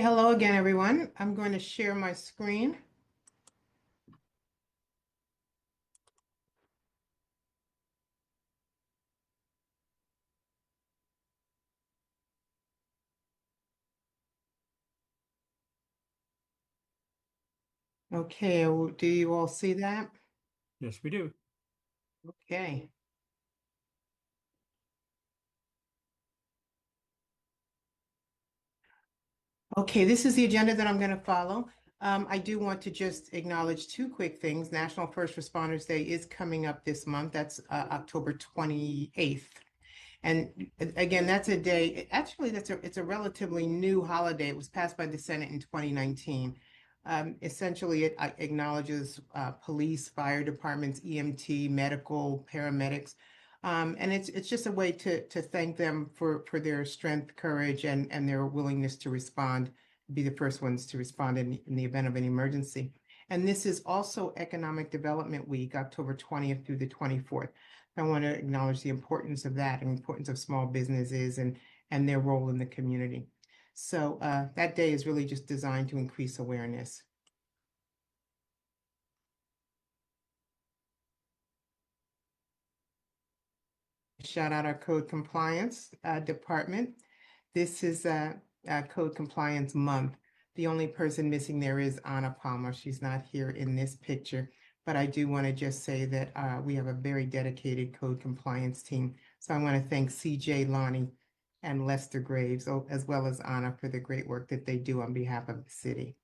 Hello again, everyone. I'm going to share my screen. Okay, do you all see that? Yes, we do. Okay. Okay, this is the agenda that I'm going to follow. I do want to just acknowledge two quick things. National First Responders Day is coming up this month. That's October 28th. And again, that's a day, actually, it's a relatively new holiday. It was passed by the Senate in 2019. Essentially, it acknowledges police, fire departments, EMT, medical, paramedics. And it's just a way to thank them for their strength, courage, and their willingness to respond, be the first ones to respond in the event of an emergency. And this is also Economic Development Week, October 20th through the 24th. I want to acknowledge the importance of that and importance of small businesses and their role in the community. So that day is really just designed to increase awareness. Shout out our code compliance department. This is Code Compliance Month. The only person missing there is Anna Palmer. She's not here in this picture, but I do want to just say that we have a very dedicated code compliance team. So I want to thank CJ Lonnie and Lester Graves, as well as Anna, for the great work that they do on behalf of the city.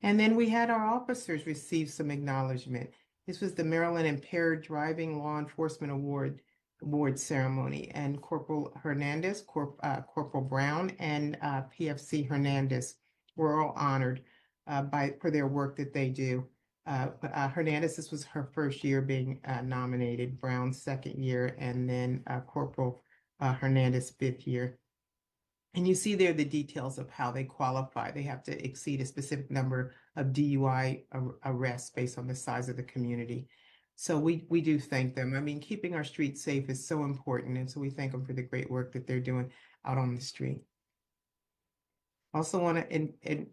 And then we had our officers receive some acknowledgement. This was the Maryland Impaired Driving Law Enforcement Award ceremony, and Corporal Hernandez, Corporal Brown, and PFC Hernandez were all honored for their work that they do. Hernandez, this was her first year being nominated, Brown's second year, and then Corporal Hernandez fifth year. And you see there the details of how they qualify. They have to exceed a specific number of DUI arrests based on the size of the community. So we do thank them. I mean, keeping our streets safe is so important. And so we thank them for the great work that they're doing out on the street. Also want to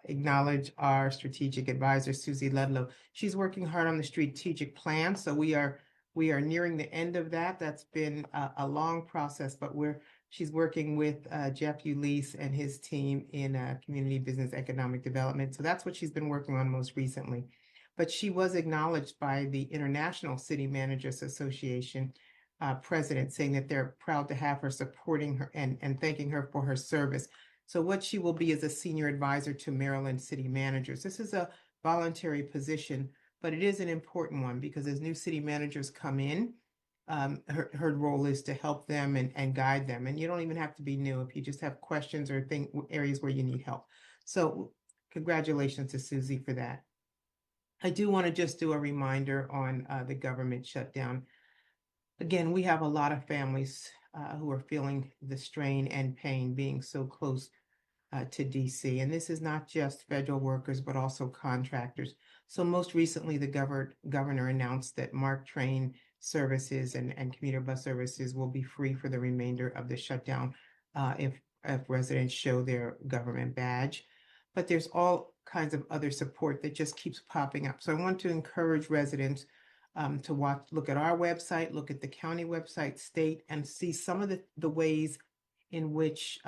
acknowledge our strategic advisor, Susie Ludlow. She's working hard on the strategic plan. So we are nearing the end of that. That's been a long process, but she's working with Jeff Ulysse and his team in community business economic development. So that's what she's been working on most recently. But she was acknowledged by the International City Managers Association president, saying that they're proud to have her, supporting her and thanking her for her service. So what she will be is a senior advisor to Maryland city managers. This is a voluntary position, but it is an important one because as new city managers come in, her role is to help them and guide them. And you don't even have to be new if you just have questions or areas where you need help. So congratulations to Susie for that. I do want to just do a reminder on the government shutdown. Again, we have a lot of families who are feeling the strain and pain being so close to DC. And this is not just federal workers, but also contractors. So most recently, the governor announced that MARC train services and commuter bus services will be free for the remainder of the shutdown if residents show their government badge. But there's all kinds of other support that just keeps popping up. So I want to encourage residents to look at our website, look at the county website, state, and see some of the ways in which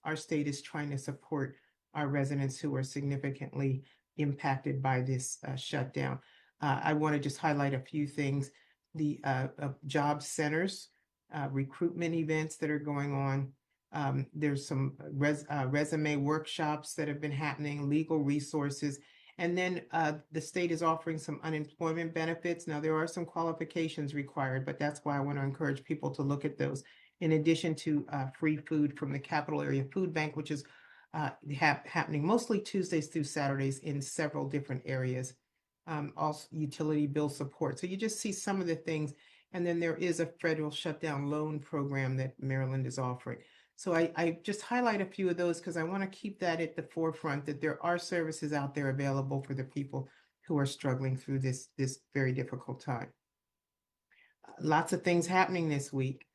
our state is trying to support our residents who are significantly impacted by this shutdown. I want to just highlight a few things. The job centers, recruitment events that are going on. There's some resume workshops that have been happening, legal resources. And then the state is offering some unemployment benefits. Now, there are some qualifications required, but that's why I want to encourage people to look at those. In addition to free food from the Capital Area Food Bank, which is happening mostly Tuesdays through Saturdays in several different areas. Also, utility bill support. So you just see some of the things. And then there is a federal shutdown loan program that Maryland is offering. So I just highlight a few of those because I want to keep that at the forefront, that there are services out there available for the people who are struggling through this very difficult time. Lots of things happening this week.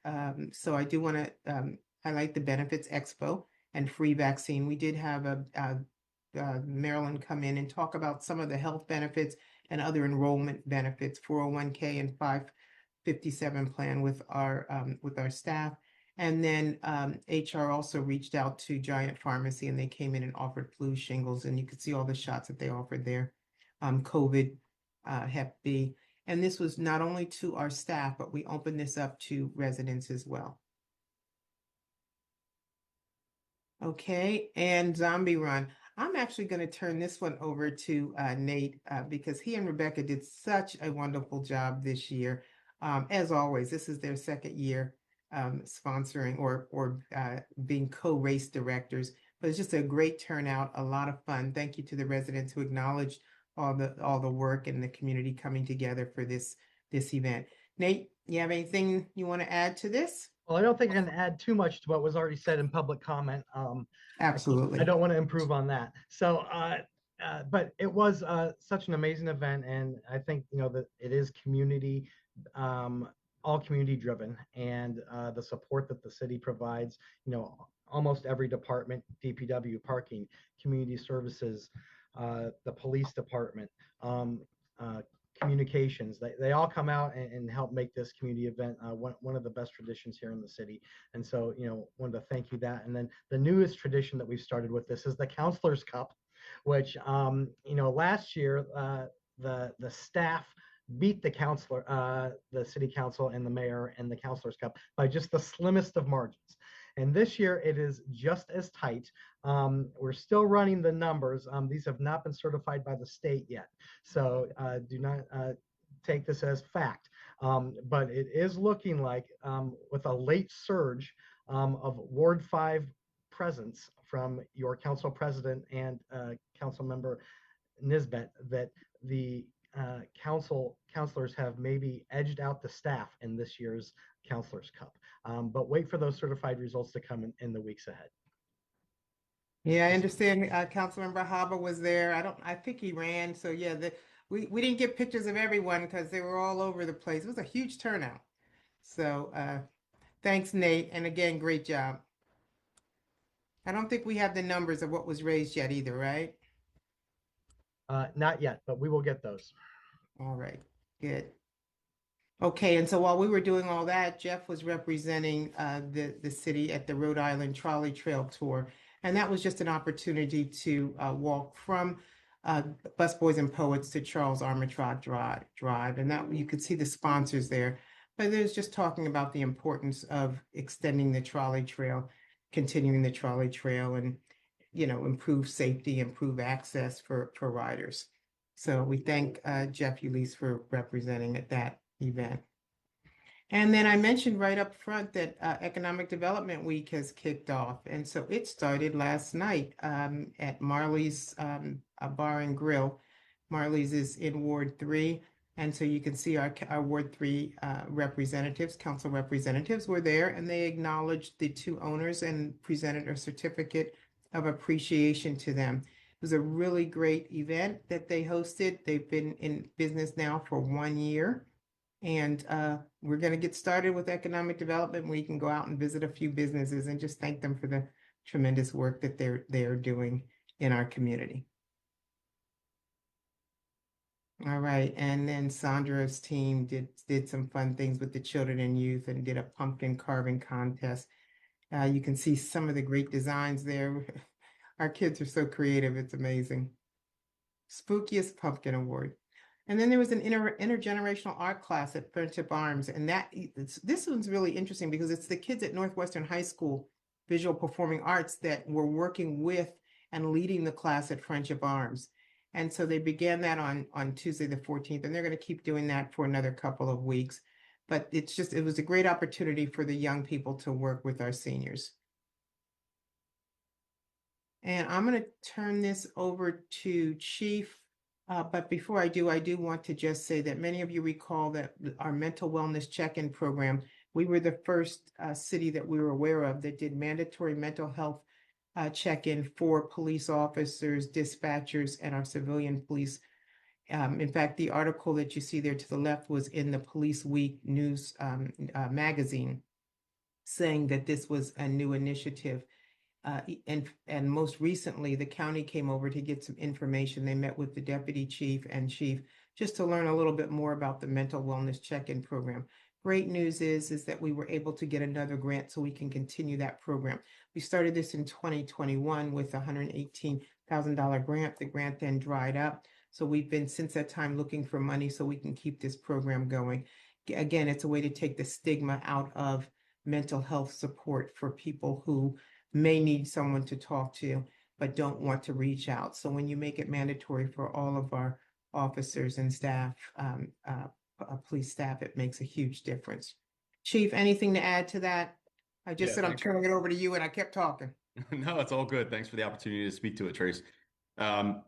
So I do want to highlight the Benefits Expo. and free vaccine. We did have Marilyn come in and talk about some of the health benefits and other enrollment benefits, 401k and 557 plan with our staff. And then HR also reached out to Giant Pharmacy, and they came in and offered flu, shingles, and you could see all the shots that they offered there, COVID, Hep B. And this was not only to our staff, but we opened this up to residents as well. Okay, and Zombie Run. I'm actually going to turn this one over to Nate because he and Rebecca did such a wonderful job this year. As always, this is their second year sponsoring or being co-race directors, but it's just a great turnout, a lot of fun. Thank you to the residents who acknowledged all the work and the community coming together for this event. Nate, you have anything you want to add to this? Well, I don't think I can add too much to what was already said in public comment. Absolutely. I don't want to improve on that. So, but it was such an amazing event, and I think that it is community, all community driven, and the support that the city provides. Almost every department, DPW, parking, community services, the police department, communications, they all come out and help make this community event one of the best traditions here in the city. And so wanted to thank you that. And then the newest tradition that we've started with this is the Counselors Cup, which last year the staff beat the city council and the mayor and the Counselors Cup by just the slimmest of margins. And this year it is just as tight. We're still running the numbers. These have not been certified by the state yet. So do not take this as fact. But it is looking like with a late surge of Ward 5 presence from your council president and council member Nisbet, that the counselors have maybe edged out the staff in this year's Counselors Cup. But wait for those certified results to come in the weeks ahead. Yeah, I understand. Councilmember Haba was there. I think he ran. So yeah, we didn't get pictures of everyone because they were all over the place. It was a huge turnout. So thanks, Nate. And again, great job. I don't think we have the numbers of what was raised yet either, right? Not yet, but we will get those. All right, good. Okay, and so while we were doing all that, Jeff was representing the city at the Rhode Island Trolley Trail Tour. And that was just an opportunity to walk from Busboys and Poets to Charles Armitage Drive. And that you could see the sponsors there. But there's just talking about the importance of extending the trolley trail, continuing the trolley trail, and improve safety, improve access for riders. So we thank Jeff Ulysse for representing at that event. And then I mentioned right up front that Economic Development Week has kicked off. And so it started last night at Marley's Bar and Grill. Marley's is in Ward 3. And so you can see our Ward 3 representatives, council representatives were there, and they acknowledged the two owners and presented a certificate of appreciation to them. It was a really great event that they hosted. They've been in business now for 1 year. And we're going to get started with economic development. We can go out and visit a few businesses and just thank them for the tremendous work that they're doing in our community. All right, and then Sandra's team did some fun things with the children and youth and did a pumpkin carving contest. You can see some of the great designs there. Our kids are so creative, it's amazing. Spookiest Pumpkin Award. And then there was an intergenerational art class at Friendship Arms. And this one's really interesting because it's the kids at Northwestern High School Visual Performing Arts that were working with and leading the class at Friendship Arms. And so they began that on Tuesday the 14th, and they're going to keep doing that for another couple of weeks. But it was a great opportunity for the young people to work with our seniors. And I'm going to turn this over to Chief. But before I do want to just say that many of you recall that our mental wellness check-in program, we were the first city that we were aware of that did mandatory mental health check-in for police officers, dispatchers, and our civilian police. In fact, the article that you see there to the left was in the Police Week news magazine saying that this was a new initiative. And most recently, the county came over to get some information. They met with the deputy chief and chief just to learn a little bit more about the mental wellness check-in program. Great news is that we were able to get another grant so we can continue that program. We started this in 2021 with a $118,000 grant. The grant then dried up. So we've been since that time looking for money so we can keep this program going. Again, it's a way to take the stigma out of mental health support for people who may need someone to talk to, but don't want to reach out. So when you make it mandatory for all of our officers and staff, police staff, it makes a huge difference. Chief, anything to add to that? I just Yeah, said I'm thanks. turning it over to you and I kept talking. No, it's all good. Thanks for the opportunity to speak to it, Trace.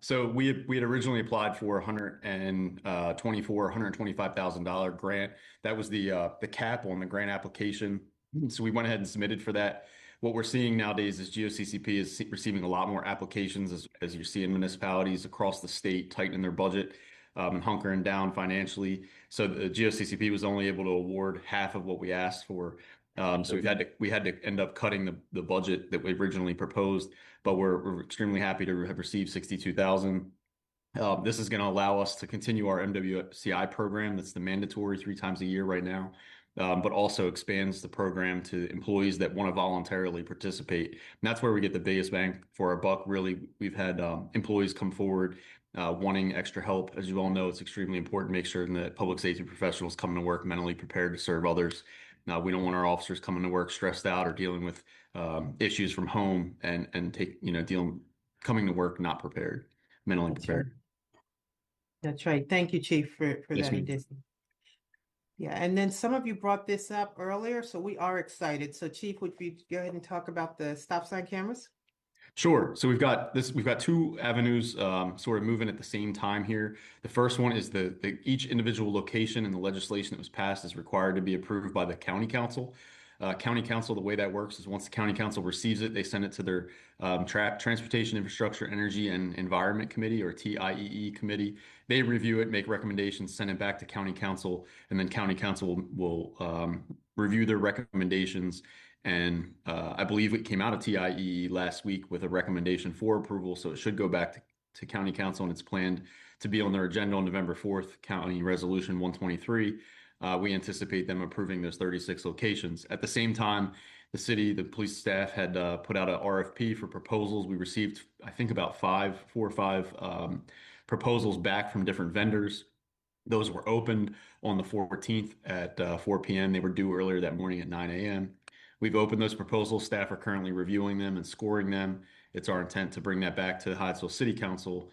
So we had originally applied for $125,000 grant. That was the cap on the grant application. So we went ahead and submitted for that. What we're seeing nowadays is GOCCP is receiving a lot more applications as you're seeing municipalities across the state tightening their budget and hunkering down financially. So the GOCCP was only able to award half of what we asked for. So we had to end up cutting the budget that we originally proposed, but we're extremely happy to have received 62,000. This is going to allow us to continue our MWCI program. That's the mandatory 3 times a year right now, but also expands the program to employees that want to voluntarily participate. And that's where we get the biggest bang for our buck. Really, we've had employees come forward wanting extra help. As you all know, it's extremely important to make sure that public safety professionals come to work mentally prepared to serve others. Now, we don't want our officers coming to work stressed out or dealing with issues from home and coming to work not prepared, mentally That's prepared. right. That's right. Thank you, Chief, for Yes, that ma'am. addition. Yeah, and then some of you brought this up earlier, so we are excited. So Chief, would you go ahead and talk about the stop sign cameras? Sure. So we've got 2 avenues sort of moving at the same time here. The first one is each individual location in the legislation that was passed is required to be approved by the county council. County council, the way that works is once the county council receives it, they send it to their Transportation Infrastructure, Energy, and Environment Committee, or TIEE committee. They review it, make recommendations, send it back to county council, and then county council will review their recommendations. And I believe it came out of TIEE last week with a recommendation for approval. So it should go back to county council, and it's planned to be on their agenda on November 4th, County Resolution 123. We anticipate them approving those 36 locations. At the same time, the police staff had put out an RFP for proposals. We received, I think, about 4 or 5 proposals back from different vendors. Those were opened on the 14th at 4 p.m. They were due earlier that morning at 9 a.m. We've opened those proposals. Staff are currently reviewing them and scoring them. It's our intent to bring that back to the Hyattsville City Council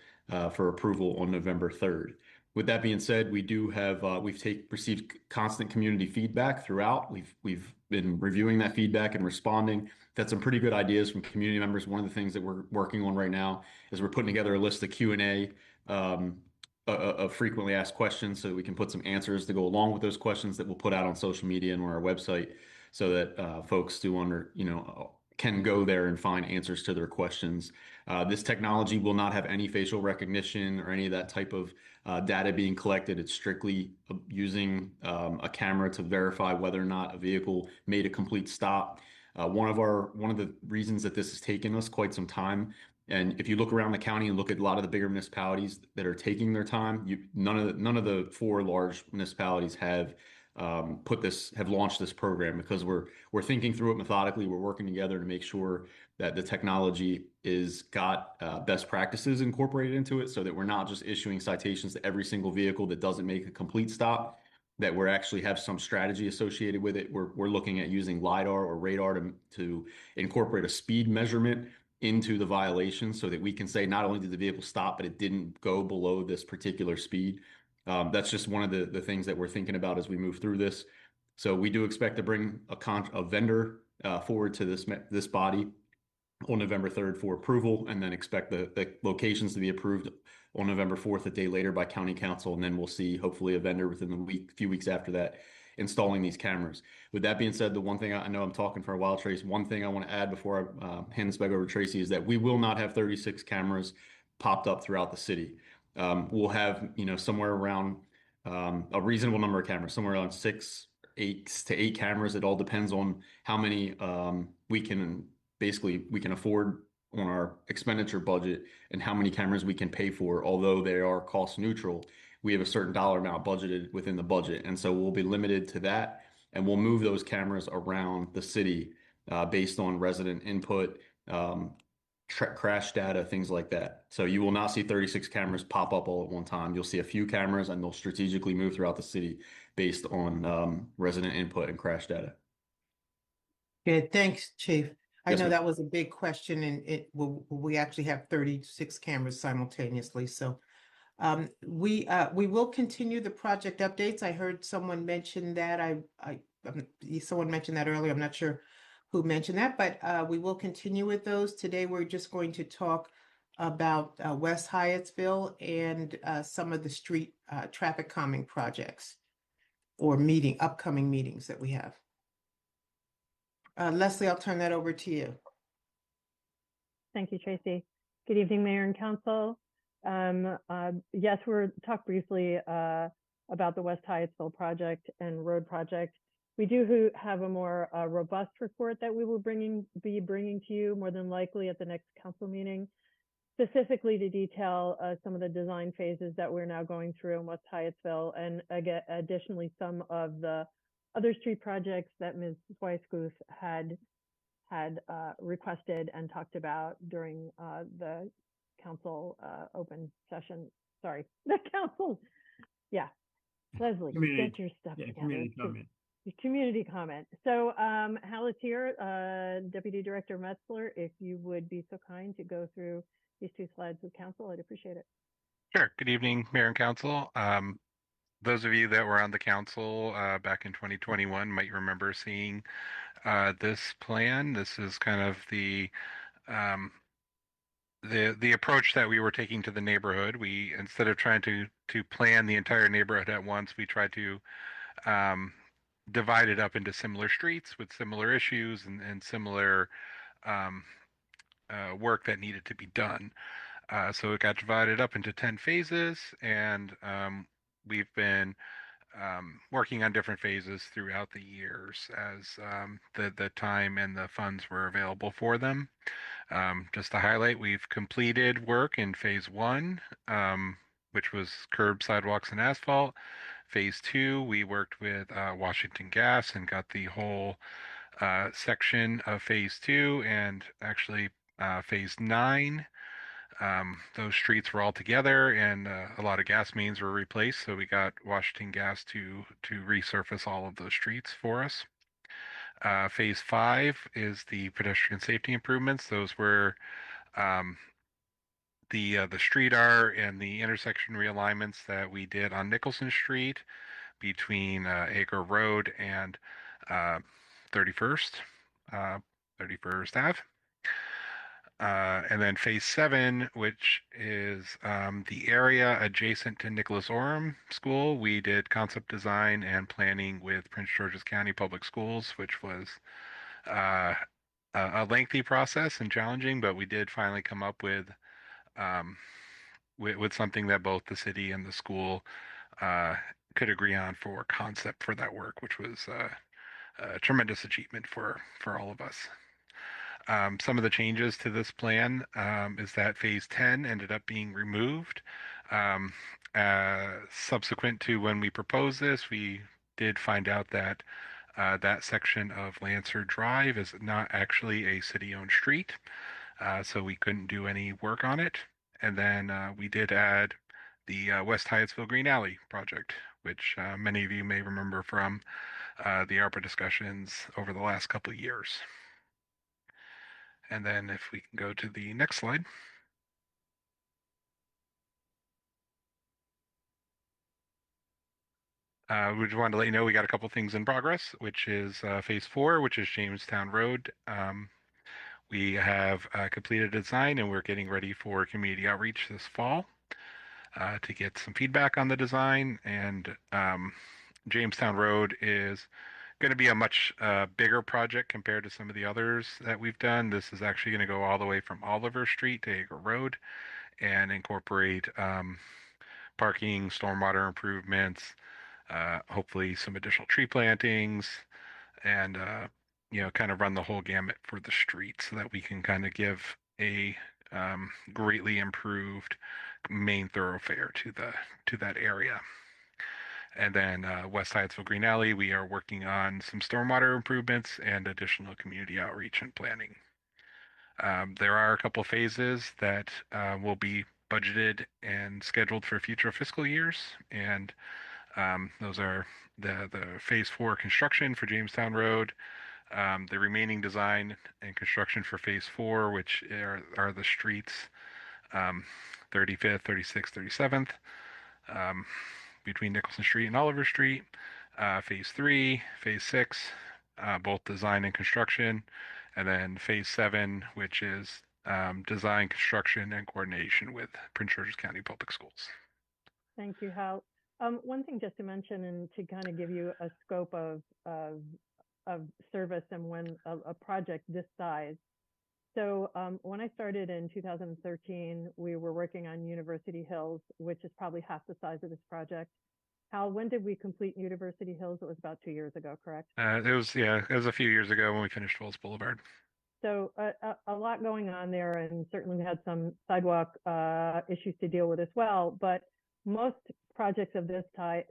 for approval on November 3rd. With that being said, we do have received constant community feedback throughout. We've been reviewing that feedback and responding. We've had some pretty good ideas from community members. One of the things that we're working on right now is we're putting together a list of Q&A of frequently asked questions so that we can put some answers to go along with those questions that we'll put out on social media and on our website, so that folks can go there and find answers to their questions. This technology will not have any facial recognition or any of that type of data being collected. It's strictly using a camera to verify whether or not a vehicle made a complete stop. One of the reasons that this has taken us quite some time, and if you look around the county and look at a lot of the bigger municipalities that are taking their time, none of the 4 large municipalities have launched this program, because we're thinking through it methodically. We're working together to make sure that the technology is got best practices incorporated into it, so that we're not just issuing citations to every single vehicle that doesn't make a complete stop, that we actually have some strategy associated with it. We're looking at using LiDAR or radar to incorporate a speed measurement into the violation, so that we can say not only did the vehicle stop, but it didn't go below this particular speed. That's just one of the things that we're thinking about as we move through this. So we do expect to bring a vendor forward to this body on November 3rd for approval, and then expect the locations to be approved on November 4th, a day later, by county council. And then we'll see, hopefully, a vendor within the few weeks after that, installing these cameras. With that being said, the one thing, I know I'm talking for a while, Trace, one thing I want to add before I hand this back over to Tracy is that we will not have 36 cameras popped up throughout the city. We'll have, somewhere around a reasonable number of cameras, somewhere around 6 to 8 cameras. It all depends on how many we can basically we can afford on our expenditure budget and how many cameras we can pay for. Although they are cost neutral, we have a certain dollar amount budgeted within the budget, and so we'll be limited to that, and we'll move those cameras around the city based on resident input, crash data, things like that. So you will not see 36 cameras pop up all at one time. You'll see a few cameras, and they'll strategically move throughout the city based on resident input and crash data. Good, thanks, Chief. I Yes, know ma'am. that was a big question, and will we actually have 36 cameras simultaneously? So we will continue the project updates. I heard someone mention that. Someone mentioned that earlier. I'm not sure who mentioned that, but we will continue with those. Today, we're just going to talk about West Hyattsville and some of the street traffic calming projects or upcoming meetings that we have. Leslie, I'll turn that over to you. Thank you, Tracy. Good evening, Mayor and Council. Yes, we'll talk briefly about the West Hyattsville project and road project. We do have a more robust report that we will be bringing to you more than likely at the next council meeting, specifically to detail some of the design phases that we're now going through in West Hyattsville, and again, additionally, some of the other street projects that Ms. Weisguth had requested and talked about during the council open session. Sorry, the council. Yeah, Leslie, get your stuff together. Community comment. Community comment. So Hal is here, Deputy Director Metzler. If you would be so kind to go through these two slides with council, I'd appreciate it. Sure. Good evening, Mayor and Council. Those of you that were on the council back in 2021 might remember seeing this plan. This is kind of the approach that we were taking to the neighborhood. We, instead of trying to plan the entire neighborhood at once, we tried to divide it up into similar streets with similar issues and similar work that needed to be done. So it got divided up into 10 phases, and we've been working on different phases throughout the years as the time and the funds were available for them. Just to highlight, we've completed work in phase 1, which was curb, sidewalks, and asphalt. Phase 2, we worked with Washington Gas and got the whole section of phase 2, and actually phase 9. Those streets were all together, and a lot of gas mains were replaced, so we got Washington Gas to resurface all of those streets for us. Phase 5 is the pedestrian safety improvements. Those were the street art and the intersection realignments that we did on Nicholson Street between Acre Road and 31st Ave. And then phase 7, which is the area adjacent to Nicholas Orem School. We did concept design and planning with Prince George's County Public Schools, which was a lengthy process and challenging, but we did finally come up with something that both the city and the school could agree on for concept for that work, which was a tremendous achievement for all of us. Some of the changes to this plan is that phase 10 ended up being removed. Subsequent to when we proposed this, we did find out that that section of Lancer Drive is not actually a city-owned street, so we couldn't do any work on it. And then we did add the West Hyattsville Green Alley project, which many of you may remember from the ARPA discussions over the last couple of years. And then if we can go to the next slide. We just wanted to let you know we got a couple things in progress, which is phase 4, which is Jamestown Road. We have completed design, and we're getting ready for community outreach this fall to get some feedback on the design. And Jamestown Road is going to be a much bigger project compared to some of the others that we've done. This is actually going to go all the way from Oliver Street to Acre Road and incorporate parking, stormwater improvements, hopefully some additional tree plantings, and kind of run the whole gamut for the street so that we can kind of give a greatly improved main thoroughfare to that area. And then West Hyattsville Green Alley, we are working on some stormwater improvements and additional community outreach and planning. There are a couple phases that will be budgeted and scheduled for future fiscal years, and those are the phase 4 construction for Jamestown Road, the remaining design and construction for phase 4, which are the streets 35th, 36th, 37th, between Nicholson Street and Oliver Street, phase 3, phase 6, both design and construction, and then phase 7, which is design, construction, and coordination with Prince George's County Public Schools. Thank you, Hal. One thing just to mention and to kind of give you a scope of service and when a project this size. So when I started in 2013, we were working on University Hills, which is probably half the size of this project. Hal, when did we complete University Hills? It was about 2 years ago, correct? It was a few years ago when we finished Falls Boulevard. So a lot going on there, and certainly we had some sidewalk issues to deal with as well. But most projects of this type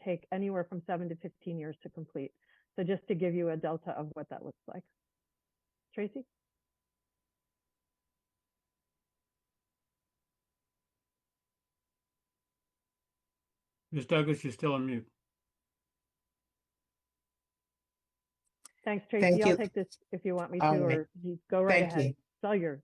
take anywhere from 7 to 15 years to complete. So just to give you a delta of what that looks like. Tracy? Ms. Douglas, you're still on mute. Thanks, Tracy. Thank you. I'll take this if you want me to, All right. or you go right Thank ahead. you. It's all yours.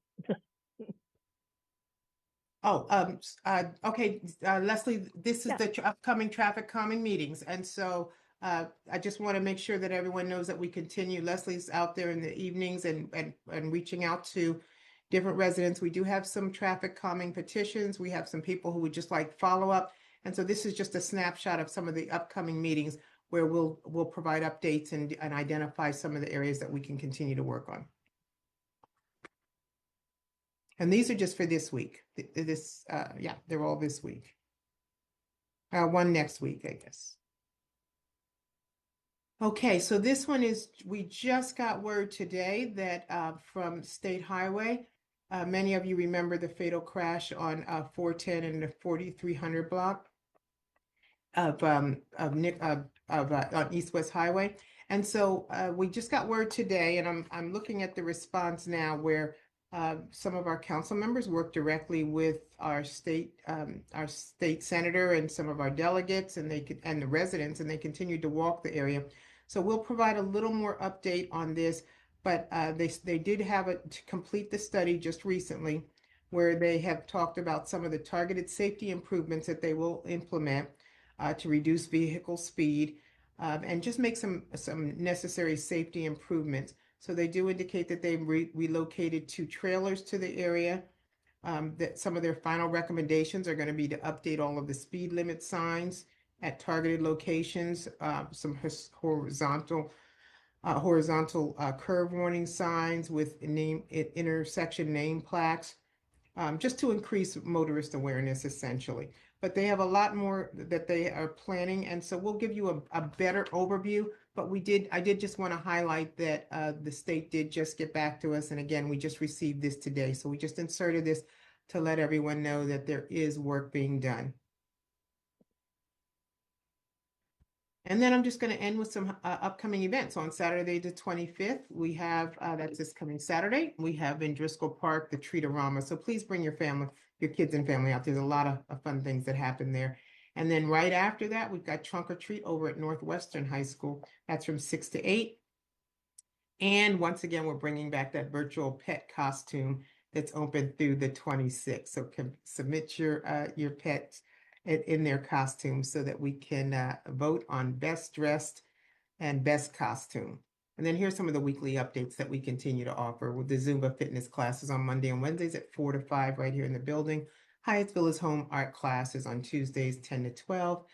Okay, Leslie, this is Yeah. the upcoming traffic calming meetings. And so I just want to make sure that everyone knows that we continue. Leslie's out there in the evenings and reaching out to different residents. We do have some traffic calming petitions. We have some people who would just like follow up. And so this is just a snapshot of some of the upcoming meetings where we'll provide updates and identify some of the areas that we can continue to work on. And these are just for this week. Yeah, they're all this week. One next week, I guess. Okay, so this one is, we just got word today that from State Highway, many of you remember the fatal crash on 410 and the 4300 block on East West Highway. And so we just got word today, and I'm looking at the response now where some of our council members work directly with our state senator and some of our delegates and the residents, and they continue to walk the area. So we'll provide a little more update on this, but they did have to complete the study just recently where they have talked about some of the targeted safety improvements that they will implement to reduce vehicle speed and just make some necessary safety improvements. So they do indicate that they've relocated 2 trailers to the area, that some of their final recommendations are going to be to update all of the speed limit signs at targeted locations, some horizontal curve warning signs with intersection name plaques, just to increase motorist awareness essentially. But they have a lot more that they are planning, and so we'll give you a better overview. But I did just want to highlight that the state did just get back to us, and again, we just received this today. So we just inserted this to let everyone know that there is work being done. And then I'm just going to end with some upcoming events. On Saturday the 25th, we have, that's this coming Saturday, we have in Driscoll Park, the Treatorama. So please bring your kids and family out. There's a lot of fun things that happen there. And then right after that, we've got Trunk or Treat over at Northwestern High School. That's from 6 to 8. And once again, we're bringing back that virtual pet costume that's open through the 26th. So submit your pets in their costumes so that we can vote on best dressed and best costume. And then here's some of the weekly updates that we continue to offer with the Zumba fitness classes on Monday and Wednesdays at 4 to 5 right here in the building. Hyattsville is home art classes on Tuesdays 10 to 12.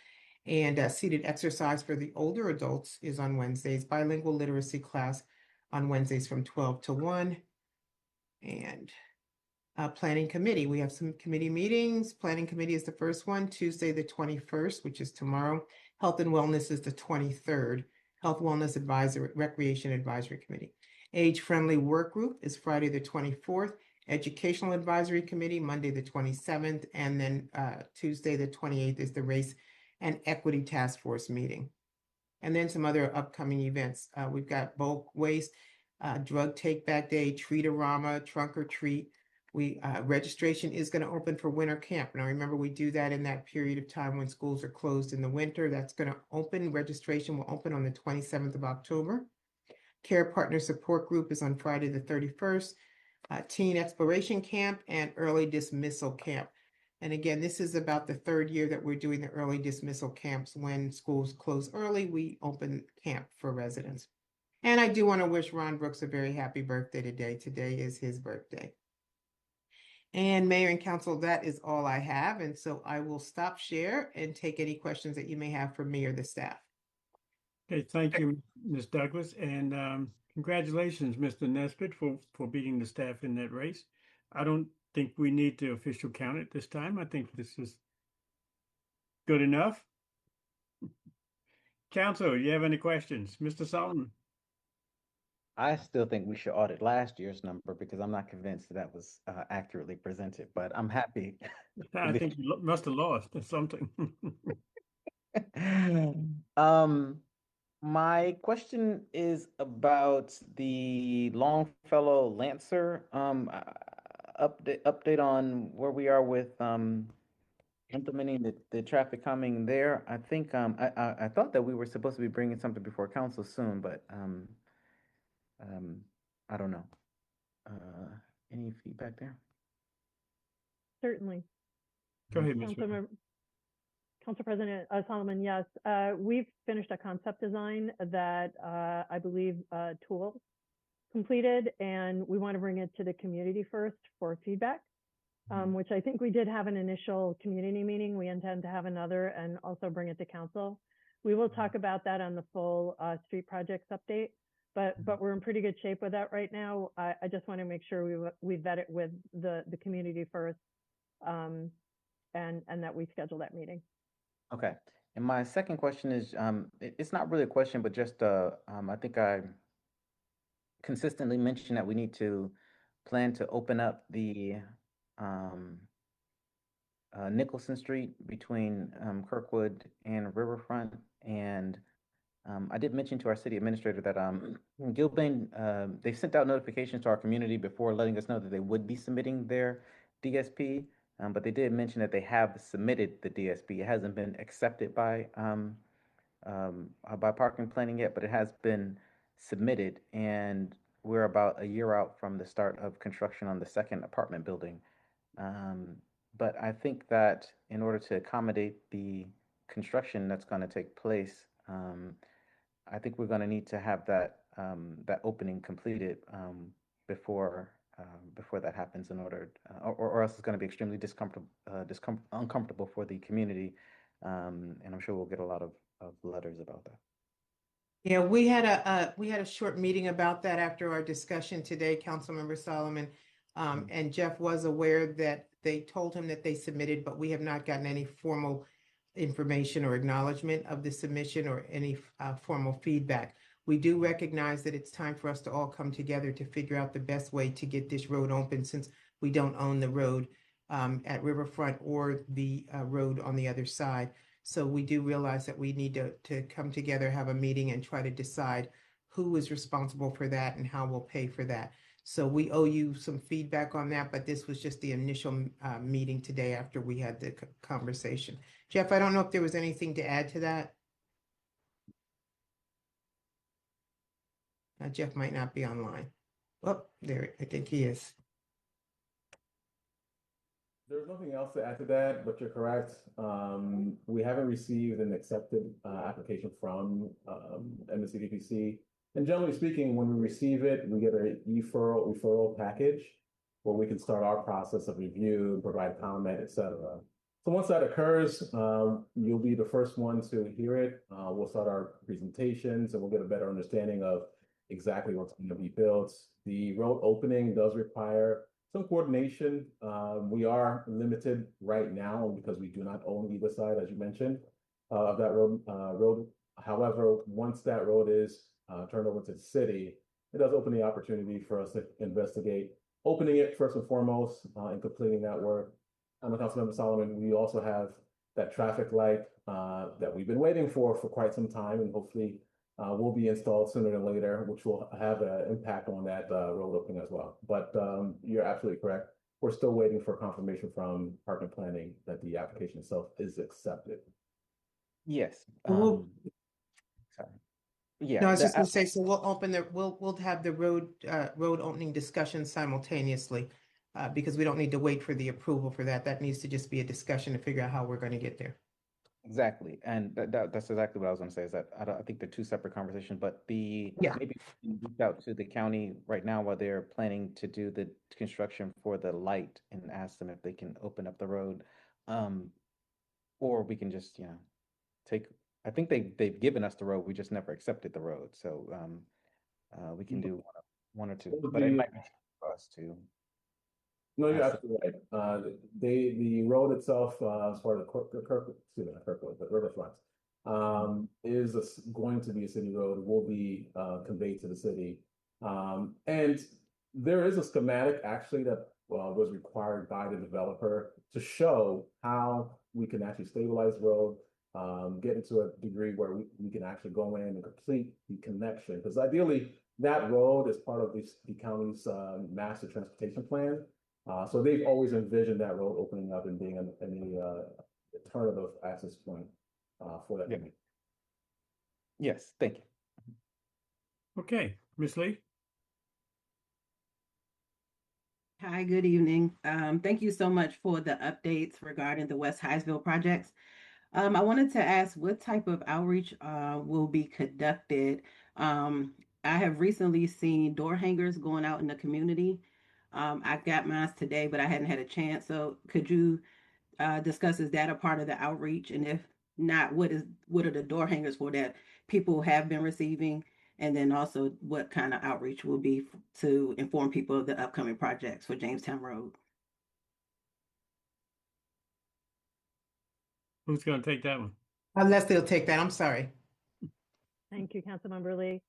And seated exercise for the older adults is on Wednesdays. Bilingual literacy class on Wednesdays from 12 to 1. And planning committee, we have some committee meetings. Planning committee is the first one, Tuesday the 21st, which is tomorrow. Health and wellness is the 23rd. Health Wellness Advisory, Recreation Advisory Committee. Age-Friendly Work Group is Friday the 24th. Educational Advisory Committee, Monday the 27th, and then Tuesday the 28th is the Race and Equity Task Force meeting. And then some other upcoming events. We've got bulk waste, drug take back day, treat-a-rama, trunk or treat. Registration is going to open for winter camp. Now remember, we do that in that period of time when schools are closed in the winter. That's going to open. Registration will open on the 27th of October. Care Partner Support Group is on Friday the 31st. Teen Exploration Camp and Early Dismissal Camp. And again, this is about the third year that we're doing the early dismissal camps. When schools close early, we open camp for residents. And I do want to wish Ron Brooks a very happy birthday today. Today is his birthday. And Mayor and Council, that is all I have. And so I will stop share and take any questions that you may have for me or the staff. Okay, thank you, Ms. Douglas, and congratulations, Mr. Nesbitt, for beating the staff in that race. I don't think we need to official count it this time. I think this is good enough. Council, you have any questions? Mr. Solomon? I still think we should audit last year's number because I'm not convinced that was accurately presented, but I'm happy. I think you must have lost or something. My question is about the Longfellow Lancer update on where we are with implementing the traffic calming there. I think I thought that we were supposed to be bringing something before council soon, but I don't know. Any feedback there? Certainly. Go ahead, Ms. Council President Solomon, yes. We've finished a concept design that I believe Tool completed, and we want to bring it to the community first for feedback, which I think we did have an initial community meeting. We intend to have another and also bring it to council. We will talk about that on the full street projects update, but we're in pretty good shape with that right now. I just want to make sure we vet it with the community first, and that we schedule that meeting. Okay. And my second question is, it's not really a question, but just I think I consistently mention that we need to plan to open up the Nicholson Street between Kirkwood and Riverfront. And I did mention to our city administrator that Gilbane, they sent out notifications to our community before letting us know that they would be submitting their DSP. But they did mention that they have submitted the DSP. It hasn't been accepted by parking planning yet, but it has been submitted. And we're about a year out from the start of construction on the second apartment building. But I think that in order to accommodate the construction that's going to take place, I think we're going to need to have that opening completed before that happens, in order, or else it's going to be extremely uncomfortable for the community, and I'm sure we'll get a lot of letters about that. Yeah, we had a short meeting about that after our discussion today, Councilmember Solomon, and Jeff was aware that they told him that they submitted, but we have not gotten any formal information or acknowledgement of the submission or any formal feedback. We do recognize that it's time for us to all come together to figure out the best way to get this road open, since we don't own the road at Riverfront or the road on the other side. So we do realize that we need to come together, have a meeting, and try to decide who is responsible for that and how we'll pay for that. So we owe you some feedback on that, but this was just the initial meeting today after we had the conversation. Jeff, I don't know if there was anything to add to that. Jeff might not be online. Oh, there, I think he is. There's nothing else to add to that, but you're correct. We haven't received an accepted application from MSCDPC. And generally speaking, when we receive it, we get a referral package where we can start our process of review, provide comment, etc. So once that occurs, you'll be the first one to hear it. We'll start our presentations and we'll get a better understanding of exactly what's going to be built. The road opening does require some coordination. We are limited right now because we do not own either side, as you mentioned, of that road However, once that road is turned over to the city, it does open the opportunity for us to investigate opening it first and foremost and completing that work. I'm Councilmember Solomon. We also have that traffic light that we've been waiting for quite some time, and hopefully will be installed sooner than later, which will have an impact on that road opening as well. But you're absolutely correct. We're still waiting for confirmation from Park and Planning that the application itself is accepted. Yes. Well, Sorry. Yeah. No, I was just gonna say, so we'll have the road opening discussion simultaneously. Because we don't need to wait for the approval for that. That needs to just be a discussion to figure out how we're going to get there. Exactly, and that's exactly what I was going to say. Is that I think they're two separate conversations, but maybe we can reach out to the county right now while they're planning to do the construction for the light and ask them if they can open up the road, or we can just take. I think they've given us the road. We just never accepted the road, so we can do one or two, but it might be for us to. No, you're absolutely right. The road itself, as far as the riverfront, is going to be a city road. Will be conveyed to the city, and there is a schematic actually that was required by the developer to show how we can actually stabilize the road, get into a degree where we can actually go in and complete the connection. Because ideally, that road is part of the county's master transportation plan. So they've always envisioned that road opening up and being an alternative access point for that. Yeah. Yes, thank you. Okay, Ms. Lee? Hi, good evening. Thank you so much for the updates regarding the West Hyattsville projects. I wanted to ask what type of outreach will be conducted. I have recently seen door hangers going out in the community. I got mine today, but I hadn't had a chance. So could you discuss, is that a part of the outreach? And if not, what are the door hangers for that people have been receiving? And then also what kind of outreach will be to inform people of the upcoming projects for Jamestown Road? Who's going to take that one? Leslie will take that. I'm sorry. Thank you, Councilmember Lee.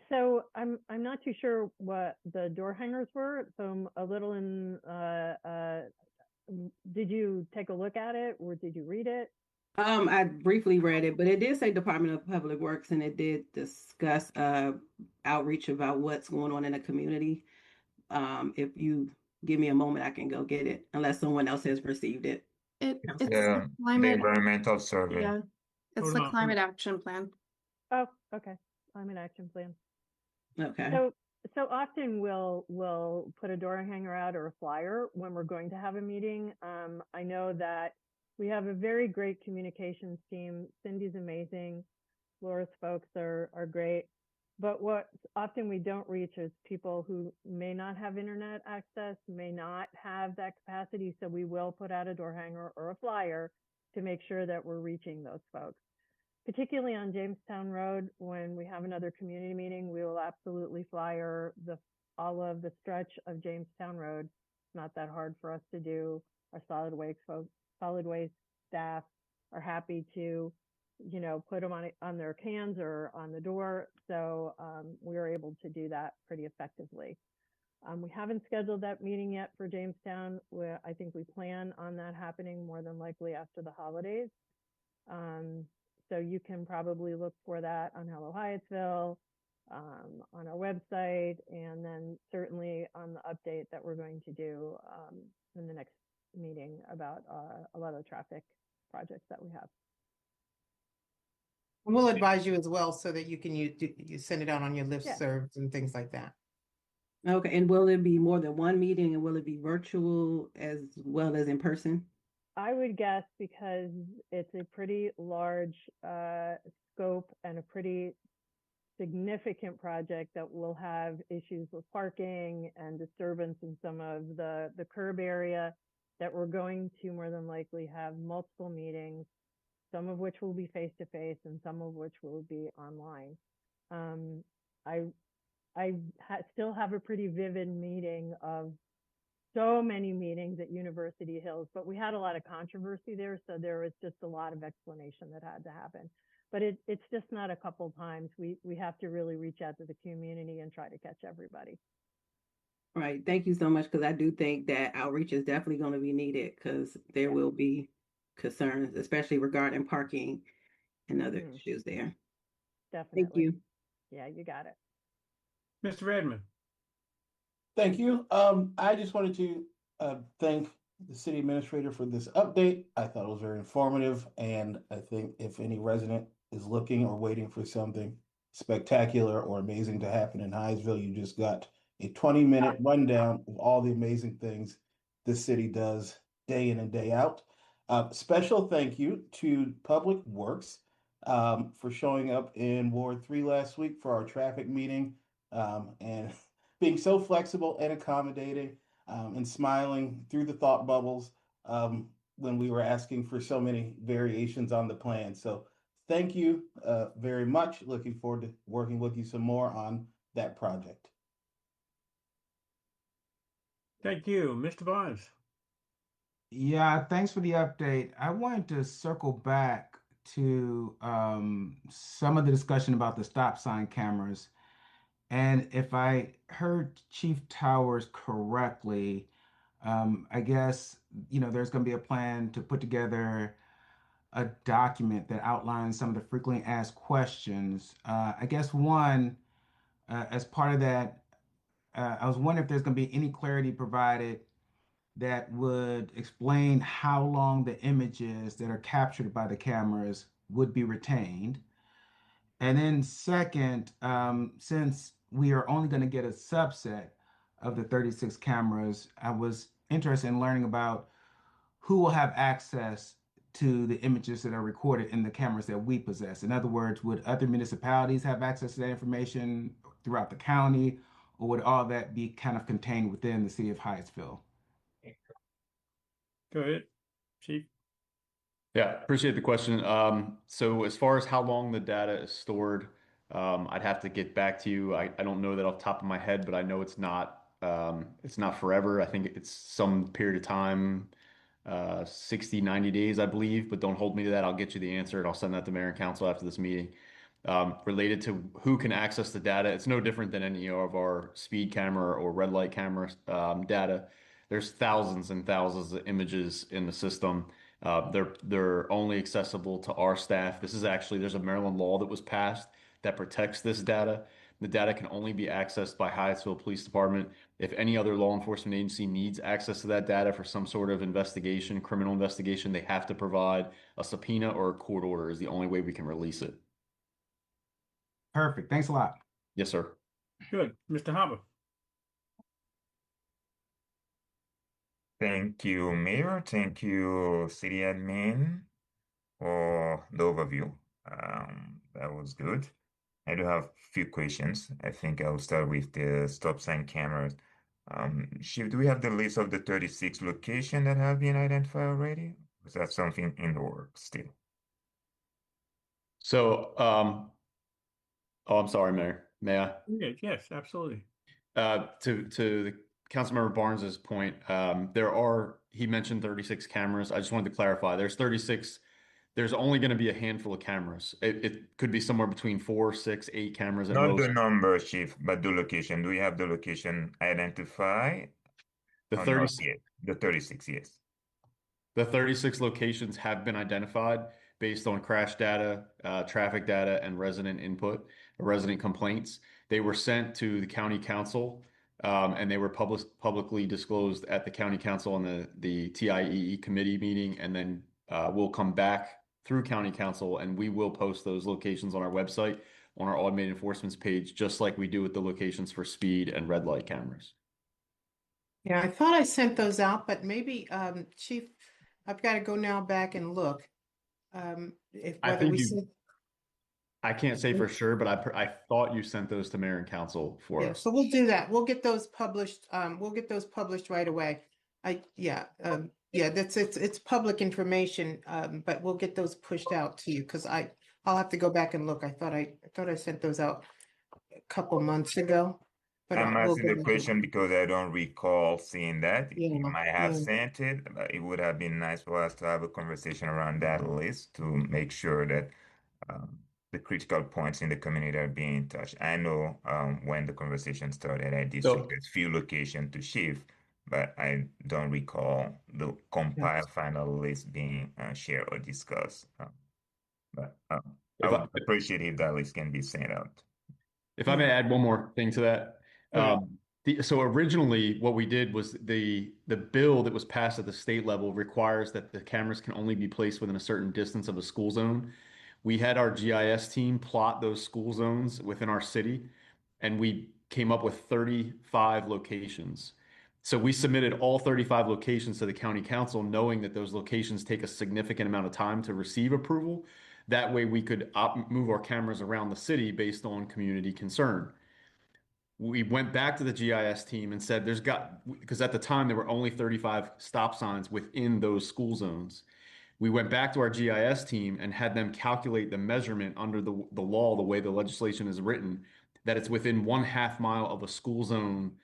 So I'm not too sure what the door hangers were. So I'm a little in. Did you take a look at it or did you read it? I briefly read it, but it did say Department of Public Works, and it did discuss outreach about what's going on in the community. If you give me a moment, I can go get it, unless someone else has received it. It's the the climate, environmental survey. yeah, it's Hold the on. climate action plan. Oh, okay. Climate action plan. Okay. So often we'll put a door hanger out or a flyer when we're going to have a meeting. I know that we have a very great communications team. Cindy's amazing. Laura's folks are great. But what often we don't reach is people who may not have internet access, may not have that capacity. So we will put out a door hanger or a flyer to make sure that we're reaching those folks. Particularly on Jamestown Road, when we have another community meeting, we will absolutely flyer all of the stretch of Jamestown Road. It's not that hard for us to do. Our solid waste staff are happy to, put them on their cans or on the door. So we are able to do that pretty effectively. We haven't scheduled that meeting yet for Jamestown. I think we plan on that happening more than likely after the holidays. So you can probably look for that on Hello Hyattsville, on our website, and then certainly on the update that we're going to do in the next meeting about a lot of the traffic projects that we have. We'll advise you as well so that you can you send it out on your listservs and things like that. Okay, and will it be more than one meeting, and will it be virtual as well as in person? I would guess, because it's a pretty large scope and a pretty significant project, that will have issues with parking and disturbance in some of the curb area, that we're going to more than likely have multiple meetings, some of which will be face-to-face and some of which will be online. I still have a pretty vivid meeting of so many meetings at University Hills, but we had a lot of controversy there. So there was just a lot of explanation that had to happen. but it's just not a couple times. We have to really reach out to the community and try to catch everybody. Right. Thank you so much, because I do think that outreach is definitely going to be needed, because there will be concerns, especially regarding parking and other issues there. Definitely. Thank you. Yeah, you got it. Mr. Redmond. Thank you. I just wanted to thank the city administrator for this update. I thought it was very informative, and I think if any resident is looking or waiting for something spectacular or amazing to happen in Hyattsville, you just got a 20-minute rundown of all the amazing things the city does day in and day out. Special thank you to Public Works for showing up in Ward 3 last week for our traffic meeting and being so flexible and accommodating and smiling through the thought bubbles when we were asking for so many variations on the plan. So thank you very much. Looking forward to working with you some more on that project. Thank you. Mr. Barnes. Yeah, thanks for the update. I wanted to circle back to some of the discussion about the stop sign cameras. And if I heard Chief Towers correctly, I guess, there's going to be a plan to put together a document that outlines some of the frequently asked questions. I guess one, as part of that, I was wondering if there's going to be any clarity provided that would explain how long the images that are captured by the cameras would be retained. And then second, since we are only going to get a subset of the 36 cameras, I was interested in learning about who will have access to the images that are recorded in the cameras that we possess. In other words, would other municipalities have access to that information throughout the county, or would all that be kind of contained within the city of Hyattsville? Go ahead, Chief. Yeah, appreciate the question. So as far as how long the data is stored, I'd have to get back to you. I don't know that off the top of my head, but I know it's not forever. I think it's some period of time, 60, 90 days, I believe, but don't hold me to that. I'll get you the answer and I'll send that to Mayor and Council after this meeting. Related to who can access the data, it's no different than any of our speed camera or red light camera data. There's thousands and thousands of images in the system. They're only accessible to our staff. There's a Maryland law that was passed that protects this data. The data can only be accessed by Hyattsville Police Department. If any other law enforcement agency needs access to that data for some sort of investigation, criminal investigation, they have to provide a subpoena or a court order is the only way we can release it. Perfect. Thanks a lot. Yes, sir. Good. Mr. Hopper. Thank you, Mayor. Thank you, City Admin, for the overview. That was good. I do have a few questions. I think I'll start with the stop sign cameras. Chief, do we have the list of the 36 locations that have been identified already? Is that something in the works still? So, I'm sorry, Mayor. May I? Yeah, yes, absolutely. To the Councilmember Barnes's point, he mentioned 36 cameras. I just wanted to clarify. There's 36. There's only going to be a handful of cameras. It could be somewhere between 4, 6, 8 cameras at Not most. the number, Chief, but the location. Do we have the location identified? The Or 36. not yet? The 36, yes. The 36 locations have been identified based on crash data, traffic data, and resident input, resident complaints. They were sent to the county council, and they were publicly disclosed at the county council and the TIEE committee meeting, and then we'll come back through county council and we will post those locations on our website, on our automated enforcements page, just like we do with the locations for speed and red light cameras. Yeah, I thought I sent those out, but maybe, Chief, I've got to go now back and look. I can't say for sure, but I thought you sent those to Mayor and Council for Yeah, us. so we'll do that. We'll get those published. We'll get those published right away. It's public information, but we'll get those pushed out to you because I'll have to go back and look. I thought I sent those out a couple months ago. But I'm we'll asking go the back. question because I don't recall seeing that. Yeah, You might have yeah. sent it, but it would have been nice for us to have a conversation around that list to make sure that the critical points in the community are being touched. I know when the conversation started, I did So- suggest few locations to shift, but I don't recall the compiled final list being shared or discussed. But I If would I- appreciate if that list can be sent out. If I may add one more thing to that. Okay. So originally what we did was the bill that was passed at the state level requires that the cameras can only be placed within a certain distance of a school zone. We had our GIS team plot those school zones within our city, and we came up with 35 locations. So we submitted all 35 locations to the county council, knowing that those locations take a significant amount of time to receive approval. That way we could move our cameras around the city based on community concern. We went back to the GIS team and said because at the time there were only 35 stop signs within those school zones. We went back to our GIS team and had them calculate the measurement under the law, the way the legislation is written, that it's within 1/2 mile of a school zone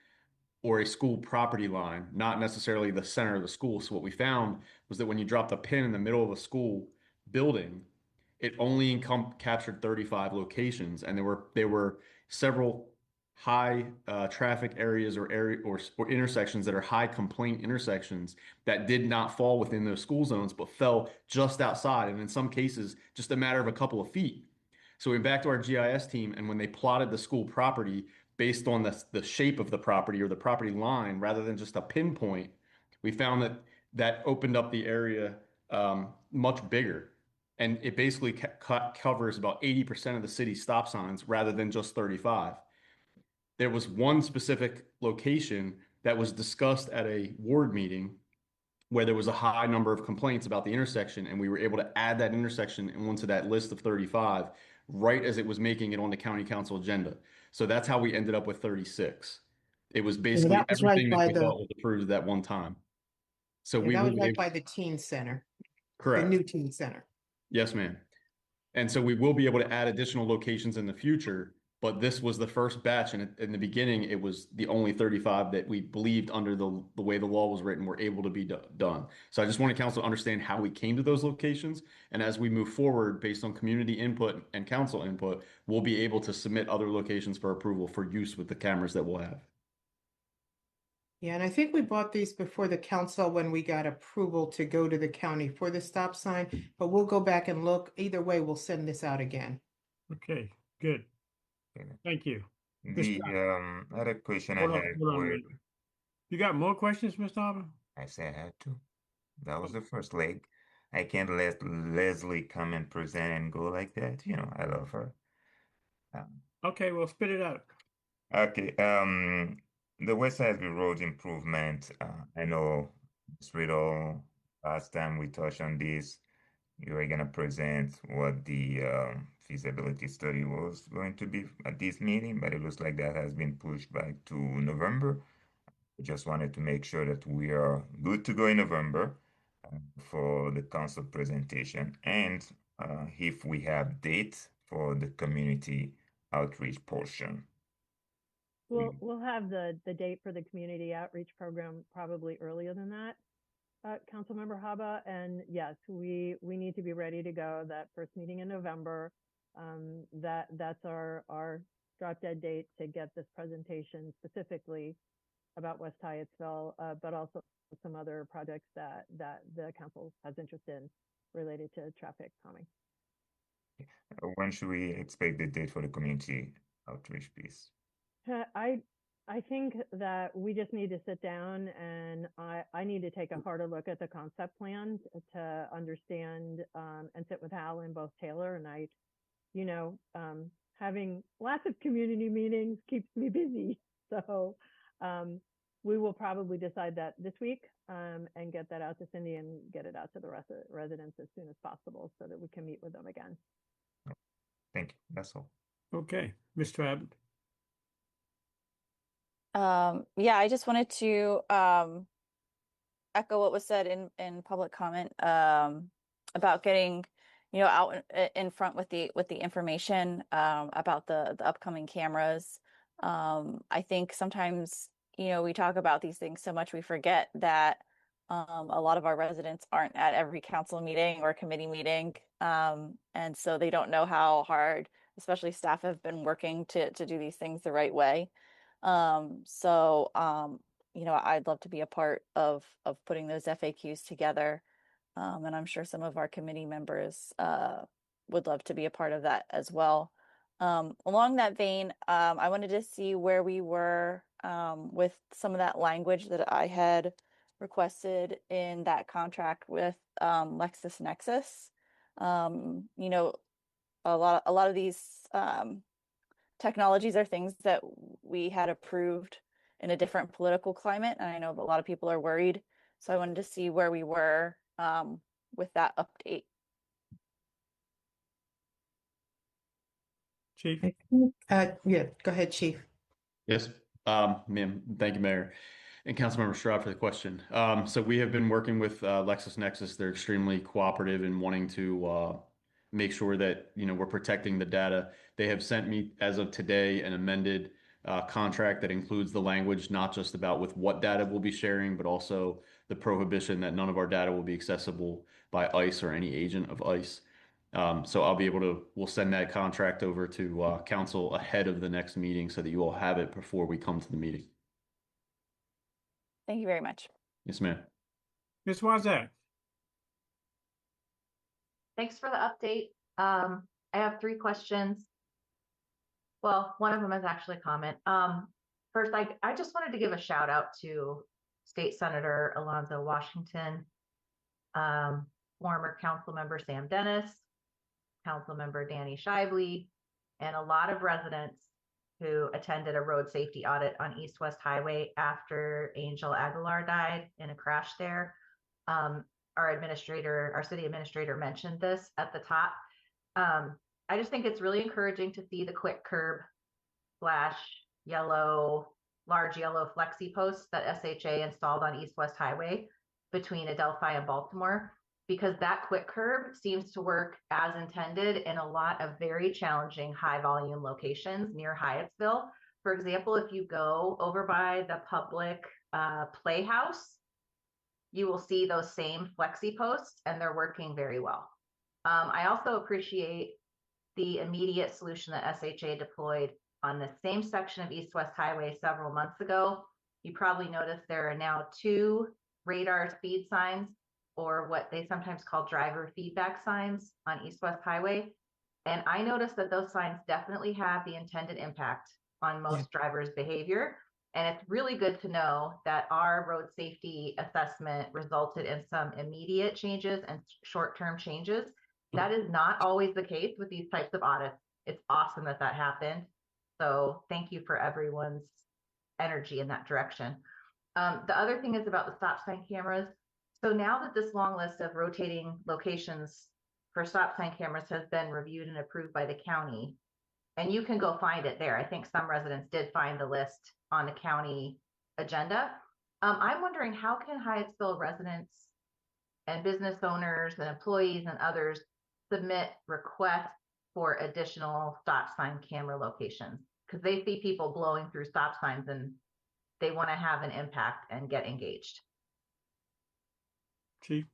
or a school property line, not necessarily the center of the school. So what we found was that when you dropped a pin in the middle of a school building, it only captured 35 locations, and there were several high traffic areas or intersections that are high complaint intersections that did not fall within those school zones, but fell just outside, and in some cases, just a matter of a couple of feet. So we went back to our GIS team, and when they plotted the school property based on the shape of the property or the property line, rather than just a pinpoint, we found that opened up the area much bigger. And it basically covers about 80% of the city's stop signs rather than just 35. There was one specific location that was discussed at a ward meeting where there was a high number of complaints about the intersection, and we were able to add that intersection onto that list of 35 right as it was making it on the county council agenda. So that's how we ended up with 36. It was basically that was right everything that by we the- thought was approved at that one time. So we That will was be right able, by the teen center, the correct. new teen center. Yes, ma'am. And so we will be able to add additional locations in the future, but this was the first batch. And in the beginning, it was the only 35 that we believed under the way the law was written were able to be done. So I just want council to understand how we came to those locations. And as we move forward, based on community input and council input, we'll be able to submit other locations for approval for use with the cameras that we'll have. Yeah, and I think we bought these before the council when we got approval to go to the county for the stop sign, but we'll go back and look. Either way, we'll send this out again. Okay, good. Okay. Thank you. The other question I Hold on, had hold on a was, minute. You got more questions, Mr. Harper? I said I had to. That was the first leg. I can't let Leslie come and present and go like that. You know, I love her. Okay, well, spit it out. Okay, the West Hyattsville Road improvement, I know Ms. Riddle, last time we touched on this, you were gonna present what the feasibility study was going to be at this meeting, but it looks like that has been pushed back to November. I just wanted to make sure that we are good to go in November for the council presentation, and if we have dates for the community outreach portion. We'll have the date for the community outreach program probably earlier than that, Councilmember Haba. And yes, we need to be ready to go that first meeting in November. That's our drop dead date to get this presentation specifically about West Hyattsville, but also some other projects that the council has interest in related to traffic calming. When should we expect the date for the community outreach piece? I think that we just need to sit down, and I need to take a harder look at the concept plan to understand and sit with Hal and both Taylor and I. Having lots of community meetings keeps me busy, so we will probably decide that this week and get that out to Cindy and get it out to the rest of the residents as soon as possible so that we can meet with them again. Thank you. That's all. Okay, Mr. Abbott. Yeah, I just wanted to echo what was said in public comment about getting out in front with the information about the upcoming cameras. I think sometimes we talk about these things so much we forget that A lot of our residents aren't at every council meeting or committee meeting. And so they don't know how hard, especially staff, have been working to do these things the right way. You know, I'd love to be a part of putting those FAQs together. And I'm sure some of our committee members would love to be a part of that as well. Along that vein, I wanted to see where we were with some of that language that I had requested in that contract with LexisNexis. You know, a lot of these technologies are things that we had approved in a different political climate, and I know a lot of people are worried. So I wanted to see where we were with that update. Chief? Yeah, go ahead, Chief. Yes, ma'am. Thank you, Mayor. And Councilmember Stroud for the question. So we have been working with LexisNexis. They're extremely cooperative in wanting to make sure that, you know, we're protecting the data. They have sent me, as of today, an amended contract that includes the language not just about with what data we'll be sharing, but also the prohibition that none of our data will be accessible by ICE or any agent of ICE. So I'll be able to, we'll send that contract over to council ahead of the next meeting so that you all have it before we come to the meeting. Thank you very much. Yes, ma'am. Ms. Wazak? Thanks for the update. I have 3 questions. Well, one of them is actually a comment. First, I just wanted to give a shout out to State Senator Alonzo Washington, former council member Sam Dennis, council member Danny Shively, and a lot of residents who attended a road safety audit on East West Highway after Angel Aguilar died in a crash there. Our city administrator mentioned this at the top. I just think it's really encouraging to see the quick curb / large yellow flexi posts that SHA installed on East West Highway between Adelphi and Baltimore, because that quick curb seems to work as intended in a lot of very challenging high volume locations near Hyattsville. For example, if you go over by the public playhouse, you will see those same flexi posts and they're working very well. I also appreciate the immediate solution that SHA deployed on the same section of East West Highway several months ago. You probably noticed there are now 2 radar speed signs, or what they sometimes call driver feedback signs, on East West Highway. And I noticed that those signs definitely have the intended impact on most drivers' behavior. And it's really good to know that our road safety assessment resulted in some immediate changes and short-term changes. That is not always the case with these types of audits. It's awesome that that happened. So thank you for everyone's energy in that direction. The other thing is about the stop sign cameras. So now that this long list of rotating locations for stop sign cameras has been reviewed and approved by the county, and you can go find it there. I think some residents did find the list on the county agenda. I'm wondering, how can Hyattsville residents and business owners and employees and others submit requests for additional stop sign camera locations? Because they see people blowing through stop signs and they want to have an impact and get engaged. Chief?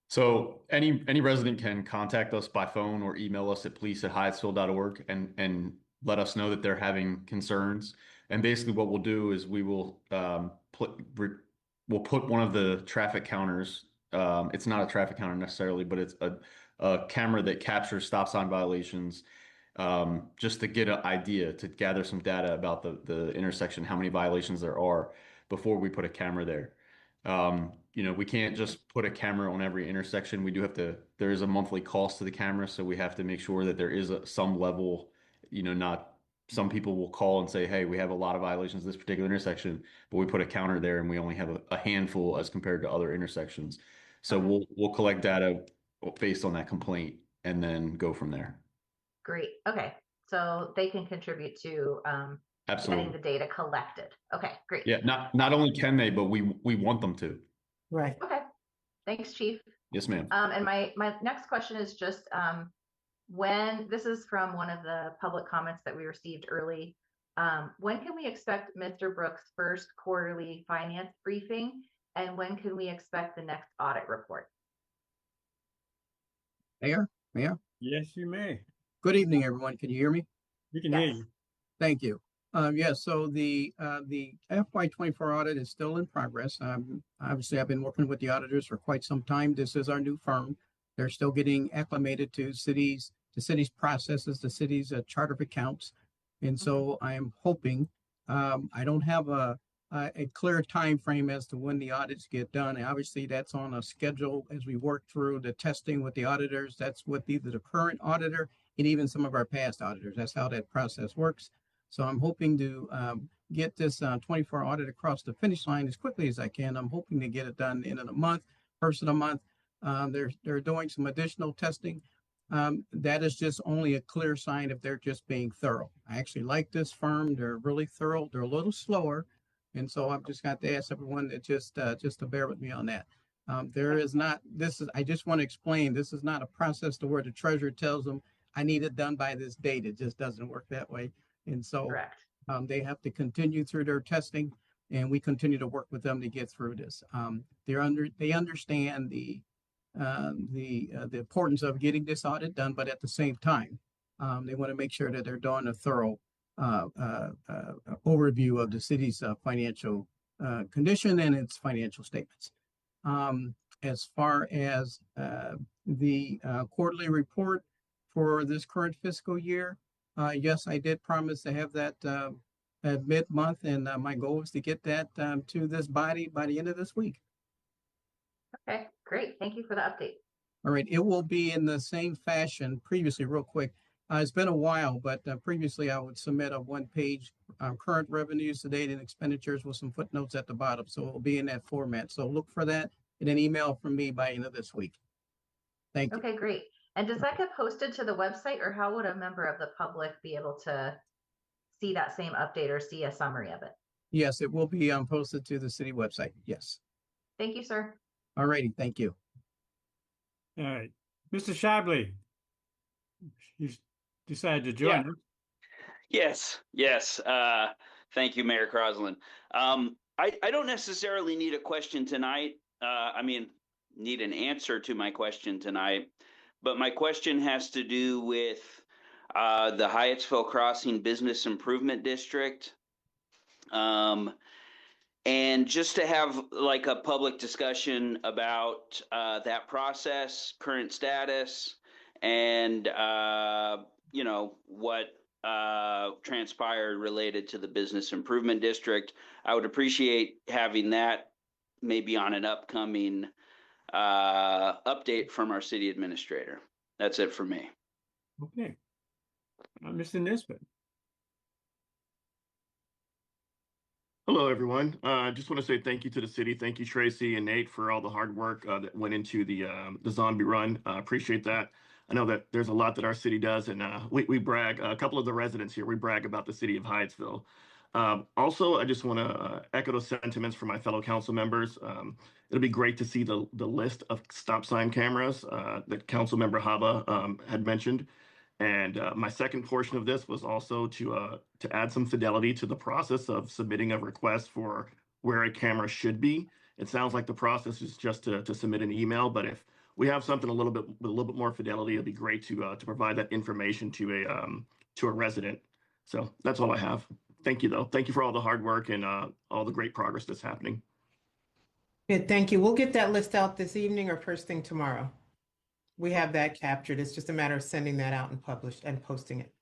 So any resident can contact us by phone or email us at police@hyattsville.org and let us know that they're having concerns. And basically what we'll do is we will we'll put one of the traffic counters. It's not a traffic counter necessarily, but it's a camera that captures stop sign violations, just to get an idea, to gather some data about the intersection, how many violations there are before we put a camera there. You know, we can't just put a camera on every intersection. We do have to, there is a monthly cost to the camera, so we have to make sure that there is some level, you know, not, some people will call and say, hey, we have a lot of violations this particular intersection, but we put a counter there and we only have a handful as compared to other intersections. So we'll collect data based on that complaint and then go from there. Great. Okay. So they can contribute to Absolutely. getting the data collected. Okay, great. Yeah, not only can they, but we want them to. Right. Okay. Thanks, Chief. Yes, ma'am. And my next question is just when, this is from one of the public comments that we received early, when can we expect Mr. Brooks' first quarterly finance briefing? And when can we expect the next audit report? Mayor, Yes, you may. good evening, everyone. Can you hear me? We can hear Yes. you. Thank you. Yes, so the FY24 audit is still in progress. Obviously, I've been working with the auditors for quite some time. This is our new firm. They're still getting acclimated to cities processes, the city's chart of accounts. And so I am hoping, I don't have a clear time frame as to when the audits get done. And obviously, that's on a schedule as we work through the testing with the auditors. That's with either the current auditor and even some of our past auditors. That's how that process works. So I'm hoping to get this 24 audit across the finish line as quickly as I can. I'm hoping to get it done in a month, first of the month. They're doing some additional testing. That is just only a clear sign if they're just being thorough. I actually like this firm. They're really thorough. They're a little slower. And so I've just got to ask everyone to just to bear with me on that. There is not, I just want to explain, this is not a process to where the treasurer tells them, I need it done by this date. It just doesn't work that way. And so they have to continue through their testing, and we continue to work with them to get through this. They understand the importance of getting this audit done, but at the same time, they want to make sure that they're doing a thorough overview of the city's financial condition and its financial statements. As far as the quarterly report for this current fiscal year, yes, I did promise to have that at mid-month, and my goal is to get that to this body by the end of this week. Okay, great. Thank you for the update. All right, it will be in the same fashion previously, real quick. It's been a while, but previously I would submit a one-page current revenues to date and expenditures with some footnotes at the bottom. So it will be in that format. So look for that in an email from me by end of this week. Thank you. Okay, great. And does that get posted to the website, or how would a member of the public be able to see that same update or see a summary of it? Yes, it will be posted to the city website. Yes. Thank you, sir. All righty. Thank you. All right. Mr. Shibley, you decided to join us. Yes. Thank you, Mayor Crosland. I don't necessarily need a question tonight. Need an answer to my question tonight. But my question has to do with the Hyattsville Crossing Business Improvement District. And just to have like a public discussion about that process, current status, and what transpired related to the Business Improvement District. I would appreciate having that maybe on an upcoming update from our city administrator. That's it for me. Okay. Mr. Nisbet. Hello, everyone. I just want to say thank you to the city. Thank you, Tracy and Nate, for all the hard work that went into the zombie run. Appreciate that. I know that there's a lot that our city does, and we brag. A couple of the residents here, we brag about the city of Hyattsville. Also, I just want to echo those sentiments for my fellow council members. It'll be great to see the list of stop sign cameras that Councilmember Haba had mentioned. And my second portion of this was also to add some fidelity to the process of submitting a request for where a camera should be. It sounds like the process is just to submit an email, but if we have something a little bit more fidelity, it'd be great to provide that information to a resident. So that's all I have. Thank you, though. Thank you for all the hard work and all the great progress that's happening. Good, thank you. We'll get that list out this evening or first thing tomorrow. We have that captured. It's just a matter of sending that out and posting it.